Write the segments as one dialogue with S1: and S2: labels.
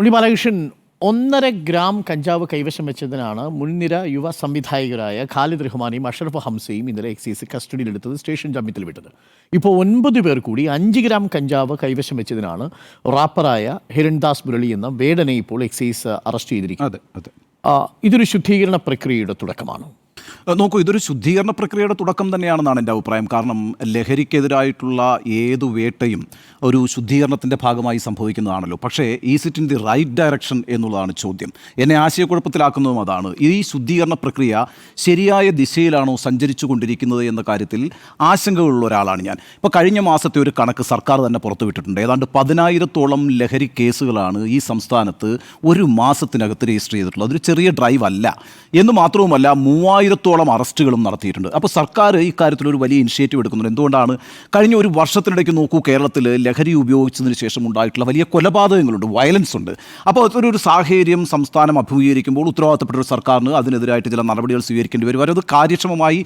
S1: ഉണ്ണി Balakrishnan 1.5 gram കഞ്ചാവ് കൈവശം വെച്ചതിനാണ് മുൻനിര യുവ സംവിധായകരായ ഖാലിദ് റഹ്മാനെയും അഷറഫ് ഹംസയും ഇന്നലെ എക്സൈസ് കസ്റ്റഡിയിലെടുത്തത്, സ്റ്റേഷൻ ജാമ്യത്തിൽ വിട്ടത്. ഇപ്പോൾ 9 പേർ കൂടി 5 ഗ്രാം കഞ്ചാവ് കൈവശം വെച്ചതിനാണ് റാപ്പറായ ഹിരൺദാസ് മുരളി എന്ന വേടനെ ഇപ്പോൾ എക്സൈസ് അറസ്റ്റ് ചെയ്തിരിക്കുന്നത്. ഇതൊരു ശുദ്ധീകരണ പ്രക്രിയയുടെ തുടക്കമാണ്.
S2: നോക്കൂ, ഇതൊരു ശുദ്ധീകരണ പ്രക്രിയയുടെ തുടക്കം തന്നെയാണെന്നാണ് എൻ്റെ അഭിപ്രായം. കാരണം ലഹരിക്കെതിരായിട്ടുള്ള ഏതു വേട്ടയും ഒരു ശുദ്ധീകരണത്തിൻ്റെ ഭാഗമായി സംഭവിക്കുന്നതാണല്ലോ. പക്ഷേ is it in the right direction എന്നുള്ളതാണ് ചോദ്യം. എന്നെ ആശയക്കുഴപ്പത്തിലാക്കുന്നതും അതാണ്. ഈ ശുദ്ധീകരണ പ്രക്രിയ ശരിയായ ദിശയിലാണോ സഞ്ചരിച്ചു കൊണ്ടിരിക്കുന്നത് എന്ന കാര്യത്തിൽ ആശങ്കകളുള്ള ഒരാളാണ് ഞാൻ. ഇപ്പോൾ കഴിഞ്ഞ മാസത്തെ ഒരു കണക്ക് സർക്കാർ തന്നെ പുറത്തുവിട്ടിട്ടുണ്ട്. ഏതാണ്ട് 10,000-ഓളം ലഹരി കേസുകളാണ് ഈ സംസ്ഥാനത്ത് ഒരു മാസത്തിനകത്ത് രജിസ്റ്റർ ചെയ്തിട്ടുള്ളത്. അതൊരു ചെറിയ ഡ്രൈവ് അല്ല എന്ന് മാത്രവുമല്ല, 3,000-ഓളം അറസ്റ്റുകളും നടത്തിയിട്ടുണ്ട്. അപ്പോൾ സർക്കാർ ഇക്കാര്യത്തിൽ ഒരു വലിയ ഇനിഷ്യേറ്റീവ് എടുക്കുന്നുണ്ട്. എന്തുകൊണ്ടാണ്? കഴിഞ്ഞ ഒരു വർഷത്തിനിടയ്ക്ക് നോക്കൂ, കേരളത്തിൽ ലഹരി ഉപയോഗിച്ചതിന് ശേഷം ഉണ്ടായിട്ടുള്ള വലിയ കൊലപാതകങ്ങളുണ്ട്, വയലൻസ് ഉണ്ട്. അപ്പോൾ അതൊരു സാഹചര്യം സംസ്ഥാനം അഭിമുഖീകരിക്കുമ്പോൾ ഉത്തരവാദിത്തപ്പെട്ട ഒരു സർക്കാരിന് അതിനെതിരായിട്ട് ചില നടപടികൾ സ്വീകരിക്കേണ്ടി വരും. അത് കാര്യക്ഷമമായി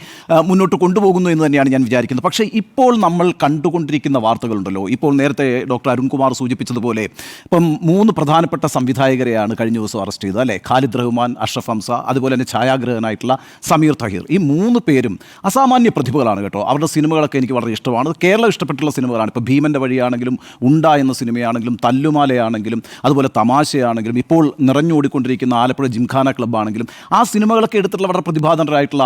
S2: മുന്നോട്ട് കൊണ്ടുപോകുന്നു എന്ന് തന്നെയാണ് ഞാൻ വിചാരിക്കുന്നത്. പക്ഷേ ഇപ്പോൾ നമ്മൾ കണ്ടുകൊണ്ടിരിക്കുന്ന വാർത്തകളുണ്ടല്ലോ, ഇപ്പോൾ നേരത്തെ ഡോക്ടർ അരുൺകുമാർ സൂചിപ്പിച്ചതുപോലെ ഇപ്പം 3 പ്രധാനപ്പെട്ട സംവിധായകരെയാണ് കഴിഞ്ഞ ദിവസം അറസ്റ്റ് ചെയ്തത്, അല്ലേ? ഖാലിദ് റഹ്മാൻ, അഷ്റഫ് ഹംസ, അതുപോലെ തന്നെ ഛായാഗ്രഹനായിട്ടുള്ള സമീർ താഹിർ. ഈ 3 പേരും അസാമാന്യ പ്രതിഭകളാണ് കേട്ടോ. അവരുടെ സിനിമകളൊക്കെ എനിക്ക് വളരെ ഇഷ്ടമാണ്. കേരളം ഇഷ്ടപ്പെട്ടുള്ള സിനിമകളാണ്. ഇപ്പോൾ ഭീമൻ്റെ വഴിയാണെങ്കിലും, ഉണ്ട എന്ന സിനിമയാണെങ്കിലും, തല്ലുമാലയാണെങ്കിലും, അതുപോലെ തമാശയാണെങ്കിലും, ഇപ്പോൾ നിറഞ്ഞോടിക്കൊണ്ടിരിക്കുന്ന ആലപ്പുഴ ജിംഖാന ക്ലബ്ബാണെങ്കിലും, ആ സിനിമകളൊക്കെ എടുത്തിട്ടുള്ള വളരെ പ്രതിഭാധനരായിട്ടുള്ള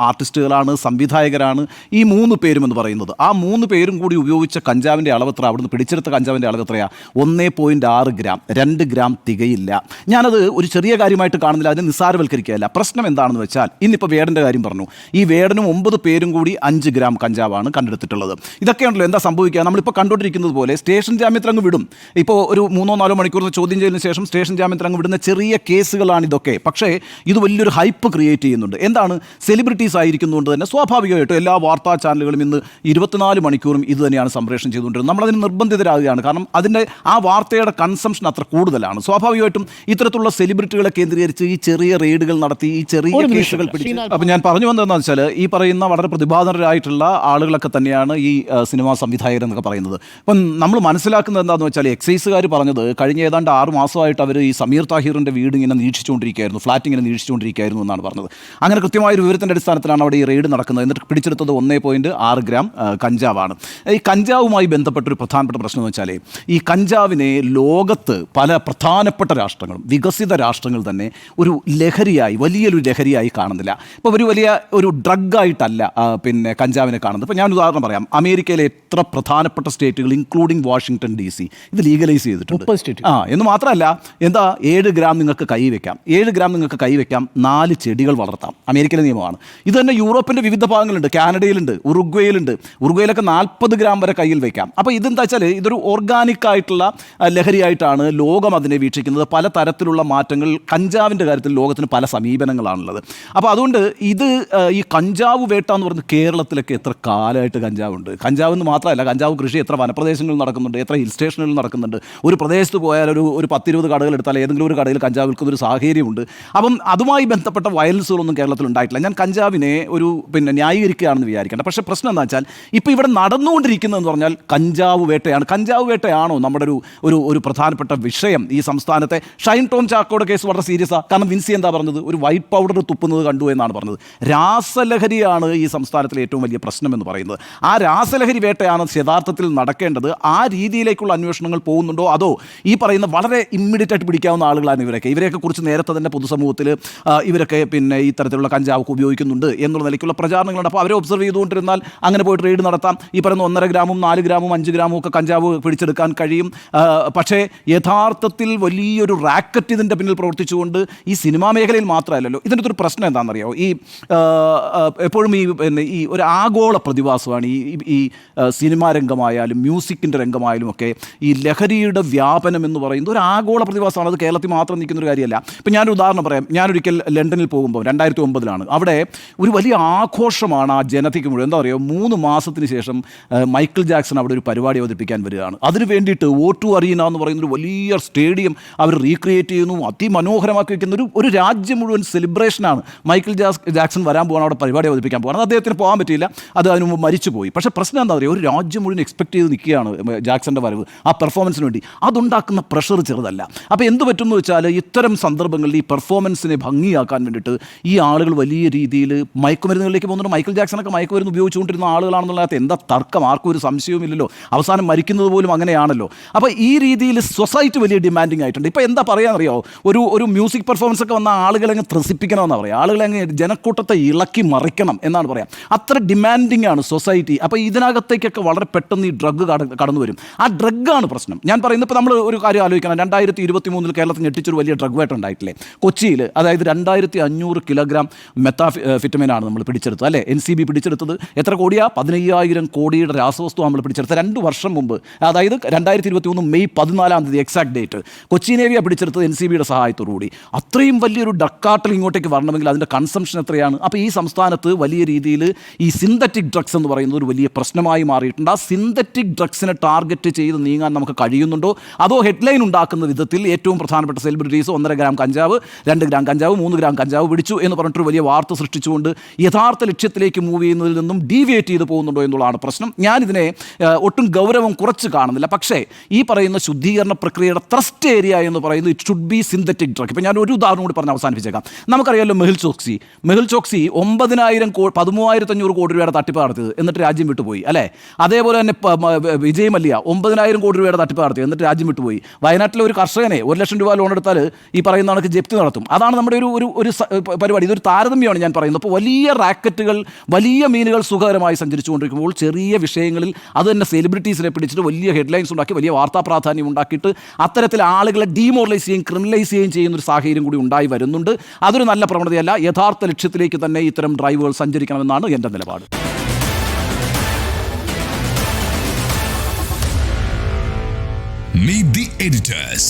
S2: ആർട്ടിസ്റ്റുകളാണ്, സംവിധായകരാണ് ഈ 3 പേരും എന്ന് പറയുന്നത്. ആ 3 പേരും കൂടി ഉപയോഗിച്ച കഞ്ചാവിൻ്റെ അളവെത്ര, അവിടുന്ന് പിടിച്ചെടുത്ത കഞ്ചാവിൻ്റെ അളവെത്രയാണ്? 1.6 ഗ്രാം. 2 ഗ്രാം തികയില്ല. ഞാനത് ഒരു ചെറിയ കാര്യമായിട്ട് കാണുന്നില്ല, അതിനെ നിസ്സാരവൽക്കരിക്കുകയല്ല. പ്രശ്നം എന്താണെന്ന് വെച്ചാൽ, ഇന്നിപ്പോൾ വേടൻ്റെ കാര്യം പറഞ്ഞു. ഈ വേടനും 9 പേരും കൂടി 5 ഗ്രാം കഞ്ചാവാണ് കണ്ടെടുത്തിട്ടുള്ളത്. ഇതൊക്കെയാണല്ലോ എന്താ സംഭവിക്കുക? നമ്മളിപ്പോൾ കണ്ടുകൊണ്ടിരിക്കുന്നത് പോലെ സ്റ്റേഷൻ ജാമ്യത്തിൽ അങ്ങ് വിടും. ഇപ്പോൾ ഒരു 3-4 മണിക്കൂർ ചോദ്യം ചെയ്തതിന് ശേഷം സ്റ്റേഷൻ ജാമ്യത്തിൽ അങ്ങ് വിടുന്ന ചെറിയ കേസുകളാണ് ഇതൊക്കെ. പക്ഷേ ഇത് വലിയൊരു ഹൈപ്പ് ക്രിയേറ്റ് ചെയ്യുന്നുണ്ട്. എന്താണ്? സെലിബ്രിറ്റീസ് ആയിരിക്കുന്നതുകൊണ്ട് തന്നെ സ്വാഭാവികമായിട്ടും എല്ലാ വാർത്താ ചാനലുകളും ഇന്ന് 24 മണിക്കൂറും ഇത് തന്നെയാണ് സംപ്രേഷണം ചെയ്തുകൊണ്ടിരുന്നത്. നമ്മളതിന് നിർബന്ധിതരാകുകയാണ്. കാരണം അതിൻ്റെ ആ വാർത്തയുടെ കൺസംഷൻ അത്ര കൂടുതലാണ്. സ്വാഭാവികമായിട്ടും ഇത്തരത്തിലുള്ള സെലിബ്രിറ്റികളെ കേന്ദ്രീകരിച്ച് ഈ ചെറിയ റെയ്ഡുകൾ നടത്തി ഈ ചെറിയ കേസുകൾ പിടിച്ച്. അപ്പോൾ ഞാൻ പറഞ്ഞു വന്നതെന്ന് വെച്ചാൽ, ഈ പറയുന്ന വളരെ പ്രതിഭാധനരായിട്ടുള്ള ആളുകളൊക്കെ തന്നെയാണ് ഈ സിനിമാ സംവിധായകരെന്നൊക്കെ പറയുന്നത്. അപ്പം നമ്മൾ മനസ്സിലാക്കുന്നത് എന്താണെന്ന് വെച്ചാൽ, എക്സൈസുകാർ പറഞ്ഞത് കഴിഞ്ഞ ഏതാണ്ട് 6 മാസമായിട്ട് അവർ ഈ സമീർ താഹിറിൻ്റെ വീട് ഇങ്ങനെ നിരീക്ഷിച്ചുകൊണ്ടിരിക്കുകയായിരുന്നു, ഫ്ലാറ്റ് ഇങ്ങനെ നിരീക്ഷിച്ചുകൊണ്ടിരിക്കുകയായിരുന്നു എന്നാണ് പറഞ്ഞത്. അങ്ങനെ കൃത്യമായൊരു വിവരത്തിൻ്റെ അടിസ്ഥാനത്തിലാണ് അവിടെ ഈ റെയ്ഡ് നടക്കുന്നത്. എന്നിട്ട് പിടിച്ചെടുത്തത് 1.6 ഗ്രാം കഞ്ചാവാണ്. ഈ കഞ്ചാവുമായി ബന്ധപ്പെട്ടൊരു പ്രധാനപ്പെട്ട പ്രശ്നം എന്ന് വെച്ചാൽ, ഈ കഞ്ചാവിനെ ലോകത്ത് പല പ്രധാനപ്പെട്ട രാഷ്ട്രങ്ങളും, വികസിത രാഷ്ട്രങ്ങൾ തന്നെ ഒരു ലഹരിയായി, വലിയൊരു ലഹരിയായി കാണുന്നില്ല. ഇപ്പോൾ ഒരു വലിയ ഒരു ഡ്രഗായിട്ടല്ല കഞ്ചാവിനെ കാണുന്നത്. ഇപ്പോൾ ഞാൻ ഉദാഹരണം പറയാം. അമേരിക്കയിലെ എത്ര പ്രധാനപ്പെട്ട സ്റ്റേറ്റുകൾ ഇൻക്ലൂഡിങ് വാഷിംഗ്ടൺ DC ഇത് ലീഗലൈസ് ചെയ്തിട്ടുണ്ട്. എന്ന് മാത്രമല്ല, എന്താ 7 ഗ്രാം നിങ്ങൾക്ക് കൈവയ്ക്കാം, 7 ഗ്രാം നിങ്ങൾക്ക് കൈവയ്ക്കാം, 4 ചെടികൾ വളർത്താം. അമേരിക്കയിലെ നിയമമാണ്. ഇത് തന്നെ യൂറോപ്പിൻ്റെ വിവിധ ഭാഗങ്ങളുണ്ട്, കാനഡയിലുണ്ട്, ഉറുഗ്വേയിലുണ്ട്. ഉറുഗ്വേയിലൊക്കെ 40 ഗ്രാം വരെ കയ്യിൽ വയ്ക്കാം. അപ്പോൾ ഇതെന്താ വെച്ചാൽ, ഇതൊരു ഓർഗാനിക് ആയിട്ടുള്ള ലഹരിയായിട്ടാണ് ലോകം അതിനെ വീക്ഷിക്കുന്നത്. പല തരത്തിലുള്ള മാറ്റങ്ങൾ കഞ്ചാവിൻ്റെ കാര്യത്തിൽ ലോകത്തിന് പല സമീപനങ്ങളാണുള്ളത്. അപ്പോൾ അതുകൊണ്ട് ഈ കഞ്ചാവ് വേട്ട എന്ന് പറയുന്നത് കേരളത്തിലൊക്കെ എത്ര കാലമായിട്ട് കഞ്ചാവുണ്ട്. കഞ്ചാവ് എന്ന് മാത്രമല്ല, കഞ്ചാവ് കൃഷി എത്ര വനപ്രദേശങ്ങളിൽ നടക്കുന്നുണ്ട്, എത്ര ഹിൽ സ്റ്റേഷനുകളിൽ നടക്കുന്നുണ്ട്. ഒരു പ്രദേശത്ത് പോയാൽ ഒരു 10-20 കടകൾ എടുത്താൽ ഏതെങ്കിലും ഒരു കടയിൽ കഞ്ചാവ് വിൽക്കുന്നൊരു സാഹചര്യമുണ്ട്. അപ്പം അതുമായി ബന്ധപ്പെട്ട വയലൻസുകളൊന്നും കേരളത്തിൽ ഉണ്ടായിട്ടില്ല. ഞാൻ കഞ്ചാവിനെ ന്യായീകരിക്കുകയാണെന്ന് വിചാരിക്കേണ്ട. പക്ഷേ പ്രശ്നം എന്താ വെച്ചാൽ, ഇപ്പോൾ ഇവിടെ നടന്നുകൊണ്ടിരിക്കുന്നതെന്ന് പറഞ്ഞാൽ കഞ്ചാവ് വേട്ടയാണ്. കഞ്ചാവ് വേട്ടയാണോ നമ്മുടെ ഒരു പ്രധാനപ്പെട്ട വിഷയം ഈ സംസ്ഥാനത്തെ? ഷൈൻ ടോം ചാക്കോയുടെ കേസ് വളരെ സീരിയസാണ്. കാരണം വിൻസി എന്താ പറഞ്ഞത്? ഒരു വൈറ്റ് പൗഡർ തുപ്പുന്നത് കണ്ടു എന്നാണ് പറഞ്ഞത്. രാസലഹരിയാണ് ഈ സംസ്ഥാനത്തിലെ ഏറ്റവും വലിയ പ്രശ്നം എന്ന് പറയുന്നത്. ആ രാസലഹരി വേട്ടയാണ് യഥാർത്ഥത്തിൽ നടക്കേണ്ടത്. ആ രീതിയിലേക്കുള്ള അന്വേഷണങ്ങൾ പോകുന്നുണ്ടോ, അതോ ഈ പറയുന്ന വളരെ ഇമ്മീഡിയറ്റ് ആയിട്ട് പിടിക്കാവുന്ന ആളുകളാണ് ഇവരെയൊക്കെ കുറിച്ച് നേരത്തെ തന്നെ പൊതുസമൂഹത്തിൽ ഇവരൊക്കെ ഈ തരത്തിലുള്ള കഞ്ചാവ് ഉപയോഗിക്കുന്നുണ്ട് എന്നുള്ള നിലയ്ക്കുള്ള പ്രചാരണങ്ങളുണ്ട്. അപ്പോൾ അവരെ ഒബ്സർവ് ചെയ്തുകൊണ്ടിരുന്നാൽ അങ്ങനെ പോയിട്ട് റെയ്ഡ് നടത്താം. ഈ പറയുന്ന 1.5 ഗ്രാമും 4 ഗ്രാമും 5 ഗ്രാമും ഒക്കെ കഞ്ചാവ് പിടിച്ചെടുക്കാൻ കഴിയും. പക്ഷേ യഥാർത്ഥത്തിൽ വലിയൊരു റാക്കറ്റ് ഇതിൻ്റെ പിന്നിൽ പ്രവർത്തിച്ചുകൊണ്ട് ഈ സിനിമാ മേഖലയിൽ മാത്രമല്ലല്ലോ. ഇതിൻ്റെ ഒരു പ്രശ്നം എന്താണെന്നറിയാമോ? എപ്പോഴും ഈ ഒരു ആഗോള പ്രതിഭാസമാണ് ഈ സിനിമാ രംഗമായാലും മ്യൂസിക്കിൻ്റെ രംഗമായാലും ഒക്കെ ഈ ലഹരിയുടെ വ്യാപനം എന്ന് പറയുന്നത് ഒരു ആഗോള പ്രതിഭാസമാണ്. അത് കേരളത്തിൽ മാത്രം നിൽക്കുന്ന ഒരു കാര്യമല്ല. ഇപ്പം ഞാനൊരു ഉദാഹരണം പറയാം. ഞാനൊരിക്കൽ ലണ്ടനിൽ പോകുമ്പോൾ 2009 അവിടെ ഒരു വലിയ ആഘോഷമാണ് ആ ജനതയ്ക്ക് മുഴുവൻ. എന്താ പറയുക, 3 മാസത്തിന് ശേഷം മൈക്കിൾ ജാക്സൺ അവിടെ ഒരു പരിപാടി അവതരിപ്പിക്കാൻ വരികയാണ്. അതിന് വേണ്ടിയിട്ട് O2 അരീന എന്ന് പറയുന്നൊരു വലിയ സ്റ്റേഡിയം അവർ റീക്രിയേറ്റ് ചെയ്യുന്നു, അതിമനോഹരമാക്കി വയ്ക്കുന്ന ഒരു രാജ്യം മുഴുവൻ സെലിബ്രേഷനാണ് മൈക്കിൾ ജാക്സൺ വരാൻ പോകണം, അവിടെ പരിപാടി അവതരിപ്പിക്കാൻ പോകണം. അദ്ദേഹത്തിന് പോകാൻ പറ്റിയില്ല, അത് അതിന് മുമ്പ് മരിച്ചുപോയി. പക്ഷേ പ്രശ്നം എന്താ പറയുക, ഒരു രാജ്യം മുഴുവൻ എക്സ്പെക്ട് ചെയ്ത് നിൽക്കുകയാണ് ജാക്സന്റെ വരവ്, ആ പെർഫോമൻസിന് വേണ്ടി. അതുണ്ടാക്കുന്ന പ്രഷർ ചെറുതല്ല. അപ്പോൾ എന്ത് പറ്റുമെന്ന് വെച്ചാൽ ഇത്തരം സന്ദർഭങ്ങളിൽ ഈ പെർഫോമൻസിനെ ഭംഗിയാക്കാൻ വേണ്ടിയിട്ട് ഈ ആളുകൾ വലിയ രീതിയിൽ മയക്കുമരുന്നുകളിലേക്ക് പോകുന്നുണ്ട്. മൈക്കിൾ ജാക്സണൊക്കെ മയക്കുമരുന്ന് ഉപയോഗിച്ചുകൊണ്ടിരുന്ന ആളുകളാണെന്നുള്ളത് എന്താ തർക്കം, ആർക്കും ഒരു സംശയവുമില്ലല്ലോ. അവസാനം മരിക്കുന്നത് പോലും അങ്ങനെയാണല്ലോ. അപ്പോൾ ഈ രീതിയിൽ സൊസൈറ്റി വലിയ ഡിമാൻഡിങ് ആയിട്ടുണ്ട്. ഇപ്പോൾ എന്താ പറയാന്നറിയാമോ, ഒരു മ്യൂസിക് പെർഫോമൻസ് ഒക്കെ വന്ന ആളുകളെ അങ്ങ് ത്രസിപ്പിക്കണമെന്നാണ് പറയുക, ആളുകളെ അങ്ങ് ജനക്കൂട്ടത്തെ ഇളക്കി മറിക്കണം എന്നാണ് പറയാം. അത്ര ഡിമാൻഡിങ് ആണ് സൊസൈറ്റി. അപ്പോൾ ഇതിനകത്തേക്കൊക്കെ വളരെ പെട്ടെന്ന് ഈ ഡ്രഗ് കടന്നു വരും. ആ ഡ്രഗാണ് പ്രശ്നം. ഞാൻ പറയുന്നത് ഇപ്പോൾ നമ്മൾ ഒരു കാര്യം ആലോചിക്കണം, 2023 കേരളത്തിൽ ഞെട്ടിച്ചൊരു വലിയ ഡ്രഗ് വേട്ട ഉണ്ടായിട്ടില്ലേ കൊച്ചിയിൽ. അതായത് 2500 കിലോഗ്രാം മെത്താഫിറ്റമിനാണ് നമ്മൾ പിടിച്ചെടുത്തത് അല്ലേ. NCB പിടിച്ചെടുത്തത് എത്ര കോടിയാ, 15,000 കോടിയുടെ രാസവസ്തു നമ്മൾ പിടിച്ചെടുത്തത് 2 വർഷം മുമ്പ്. അതായത് 2023 മെയ് 14 എക്സാക്ട് ഡേറ്റ് കൊച്ചി നേവിയാണ് പിടിച്ചെടുത്തത് NCBയുടെ സഹായത്തോടുകൂടി. അത്രയും വലിയൊരു ഡക്കാട്ടിൽ ഇങ്ങോട്ടേക്ക് വരണമെങ്കിൽ അതിൻ്റെ കൺസംഷൻ എത്രയാണ്. അപ്പോൾ ഈ സംസ്ഥാനത്ത് വലിയ രീതിയിൽ ഈ സിന്തറ്റിക് ഡ്രഗ്സ് എന്ന് പറയുന്നത് ഒരു വലിയ പ്രശ്നമായി മാറിയിട്ടുണ്ട്. ആ സിന്തറ്റിക് ഡ്രഗ്സിനെ ടാർഗറ്റ് ചെയ്ത് നീങ്ങാൻ നമുക്ക് കഴിയുന്നുണ്ടോ, അതോ ഹെഡ്ലൈൻ ഉണ്ടാക്കുന്ന വിധത്തിൽ ഏറ്റവും പ്രധാനപ്പെട്ട സെലിബ്രിറ്റീസ് 1.5 ഗ്രാം കഞ്ചാവ്, 2 ഗ്രാം കഞ്ചാവ്, 3 ഗ്രാം കഞ്ചാവ് പിടിച്ചു എന്ന് പറഞ്ഞിട്ടൊരു വലിയ വാർത്ത സൃഷ്ടിച്ചുകൊണ്ട് യഥാർത്ഥ ലക്ഷ്യത്തിലേക്ക് മൂവ് ചെയ്യുന്നതിൽ നിന്നും ഡീവിയേറ്റ് ചെയ്ത് പോകുന്നുണ്ടോ എന്നുള്ളതാണ് പ്രശ്നം. ഞാനിതിനെ ഒട്ടും ഗൗരവം കുറച്ച് കാണുന്നില്ല. പക്ഷേ ഈ പറയുന്ന ശുദ്ധീകരണ പ്രക്രിയയുടെ ത്രസ്റ്റ് ഏരിയ എന്ന് പറയുന്നത് it should be synthetic drug. ഇപ്പോൾ ഞാൻ ഒരു ഉദാഹരണം കൂടി പറഞ്ഞ് അവസാനിപ്പിച്ചേക്കാം. നമുക്കറിയാമല്ലോ മെഹുൽ ചോക്സി 13,500 കോടി രൂപയുടെ തട്ടിപ്പ് നടത്തിയത്, എന്നിട്ട് രാജ്യം വിട്ടുപോയി അല്ലേ. അതേപോലെ തന്നെ വിജയ് മല്യ 9,000 കോടി രൂപയുടെ തട്ടിപ്പ് നടത്തിയത്, എന്നിട്ട് രാജ്യം വിട്ടുപോയി. വയനാട്ടിലെ ഒരു കർഷകനെ 1 ലക്ഷം രൂപ ലോൺ എടുത്താൽ ഈ പറയുന്ന കണക്ക് ജപ്തി നടത്തും. അതാണ് നമ്മുടെ ഒരു പരിപാടി. ഇതൊരു താരതമ്യമാണ് ഞാൻ പറയുന്നത്. അപ്പോൾ വലിയ റാക്കറ്റുകൾ, വലിയ മീനുകൾ സുഖകരമായി സഞ്ചരിച്ചുകൊണ്ടിരിക്കുമ്പോൾ ചെറിയ വിഷയങ്ങളിൽ അത് തന്നെ സെലിബ്രിറ്റീസിനെ പിടിച്ചിട്ട് വലിയ ഹെഡ്ലൈൻസ് ഉണ്ടാക്കി വലിയ വാർത്താ പ്രാധാന്യം ഉണ്ടാക്കിയിട്ട് അത്തരത്തിൽ ആളുകളെ ഡീമോറലൈസ് ചെയ്യുകയും ക്രിമിനലൈസ് ചെയ്യുകയും ചെയ്യുന്നൊരു സാഹചര്യം കൂടി ഉണ്ടായി വരുന്നുണ്ട്. അതൊരു നല്ല പ്രവണതയല്ല. യഥാർത്ഥ ലക്ഷ്യത്തിലേക്ക് തന്നെ ഇത്തരം ഡ്രൈവുകൾ സഞ്ചരിക്കണമെന്നാണ് എൻ്റെ നിലപാട്.
S3: Meet the editors.